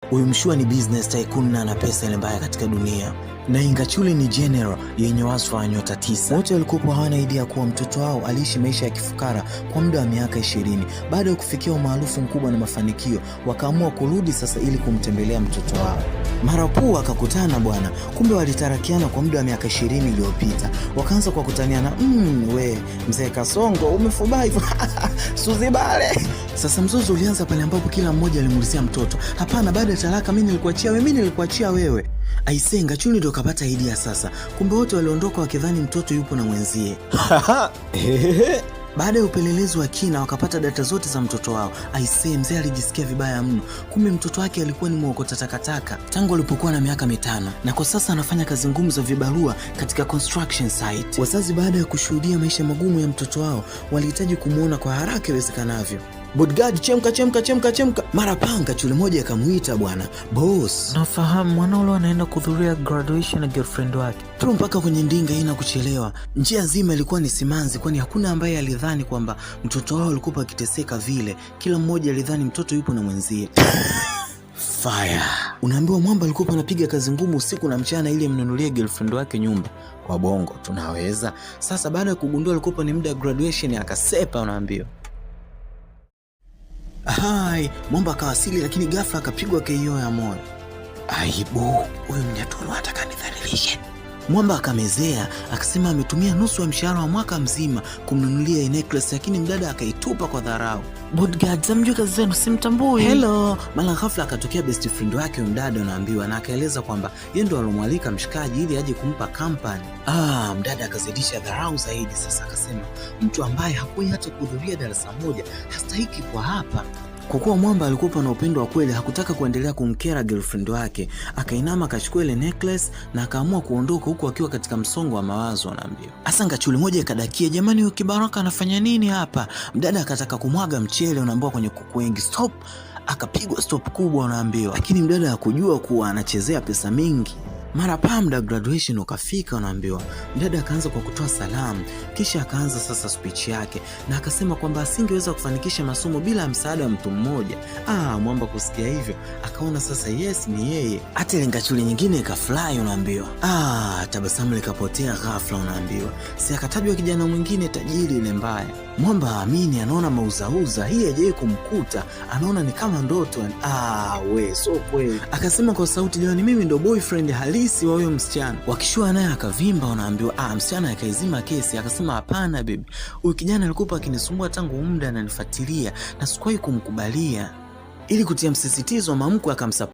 Huyu Mshua ni business tycoon na ana pesa ile mbaya katika dunia. Na Ingachuli ni general yenye wasfa wa nyota 9. Wote walikuwa hawana idea kuwa mtoto wao aliishi maisha ya kifukara kwa muda wa miaka 20. Baada ya kufikia umaarufu mkubwa na mafanikio, wakaamua kurudi sasa ili kumtembelea mtoto wao. Mara Puu akakutana bwana, kumbe walitarakiana kwa muda wa miaka 20 iliyopita. Wakaanza kwa kutaniana, we mzee Kasongo umefubai Suzibale. Sasa mzozo ulianza pale ambapo kila mmoja alimuulizia mtoto, hapana, baada ya talaka mimi nilikuachia wewe. Aisee, Ngachuli ndio kapata idea sasa. Kumbe wote waliondoka wakidhani mtoto yupo na mwenzie. Baada ya upelelezi wa kina wakapata data zote za mtoto wao. Aisee, mzee alijisikia vibaya mno. Kumbe mtoto wake alikuwa ni mwokota takataka tangu alipokuwa na miaka 5, na kwa sasa anafanya kazi ngumu za vibarua katika construction site. Wazazi baada ya kushuhudia maisha magumu ya mtoto wao walihitaji kumuona kwa haraka iwezekanavyo. Bodyguard, chemka. Mara panga chule moja akamuita bwana, boss, nafahamu mwanao anaenda kuhudhuria graduation na girlfriend wake. Tu mpaka kwenye ndinga ina kuchelewa. Njia nzima ilikuwa ni simanzi, kwani hakuna ambaye alidhani kwamba mtoto wao alikuwa akiteseka vile. Kila mmoja alidhani mtoto yupo na mwenzie. Fire. Unaambiwa mwamba alikuwa anapiga kazi ngumu usiku na mchana ili mnunulie girlfriend wake nyumba. Kwa bongo tunaweza. Sasa baada ya kugundua alikuwa ni muda graduation akasepa, unaambiwa. Hai, mwamba akawasili, lakini ghafla akapigwa KO ya moyo. Aibu, huyu mnyaturu anataka nidhalilishe. Mwamba akamezea, akasema ametumia nusu ya mshahara wa mwaka mzima kumnunulia necklace, lakini mdada akaitupa kwa dharau. Bodyguard, zamjua kazi zenu, simtambui. Hello, mara ghafla akatokea best friend wake mdada, unaambiwa, na akaeleza kwamba yeye ndo alomwalika mshikaji ili aje kumpa company. Mdada akazidisha dharau zaidi. Sasa akasema mtu ambaye hakuwahi hata kuhudhuria darasa moja hastahiki kwa hapa. Kwa kuwa mwamba alikuwa na upendo wa kweli, hakutaka kuendelea kumkera girlfriend wake. Akainama akachukua ile necklace na akaamua kuondoka, huku akiwa katika msongo wa mawazo, anaambiwa. Asa Ngachuli moja ikadakia, jamani huyu Kibaraka anafanya nini hapa? Mdada akataka kumwaga mchele, unaambiwa kwenye kuku wengi. Stop. Akapigwa stop kubwa, unaambiwa. Lakini mdada hakujua kuwa anachezea pesa mingi. Mara muda graduation ukafika, unaambiwa. Mdada akaanza kwa kutoa salamu, kisha akaanza sasa speech yake, na akasema kwamba asingeweza kufanikisha masomo bila msaada wa mtu mmoja. Mwamba kusikia hivyo akaona sasa yes ni yeye. Hata ile Ngachuli nyingine ikafly, unaambiwa. Tabasamu likapotea ghafla, unaambiwa. Si akatajwa kijana mwingine tajiri ile mbaya. Mwamba aamini, anaona mauzauza, hii hajawahi kumkuta, anaona ni kama ndoto. So kweli. Akasema kwa sauti, jamani mimi ndo boyfriend halisi wa huyo msichana. Wakishua naye akavimba, unaambiwa. Msichana akaizima kesi, akasema hapana baby, huyu kijana alikuwa akinisumbua tangu muda, ananifuatilia na sikuwahi kumkubalia. Ili kutia msisitizo, mamkwe akamsupport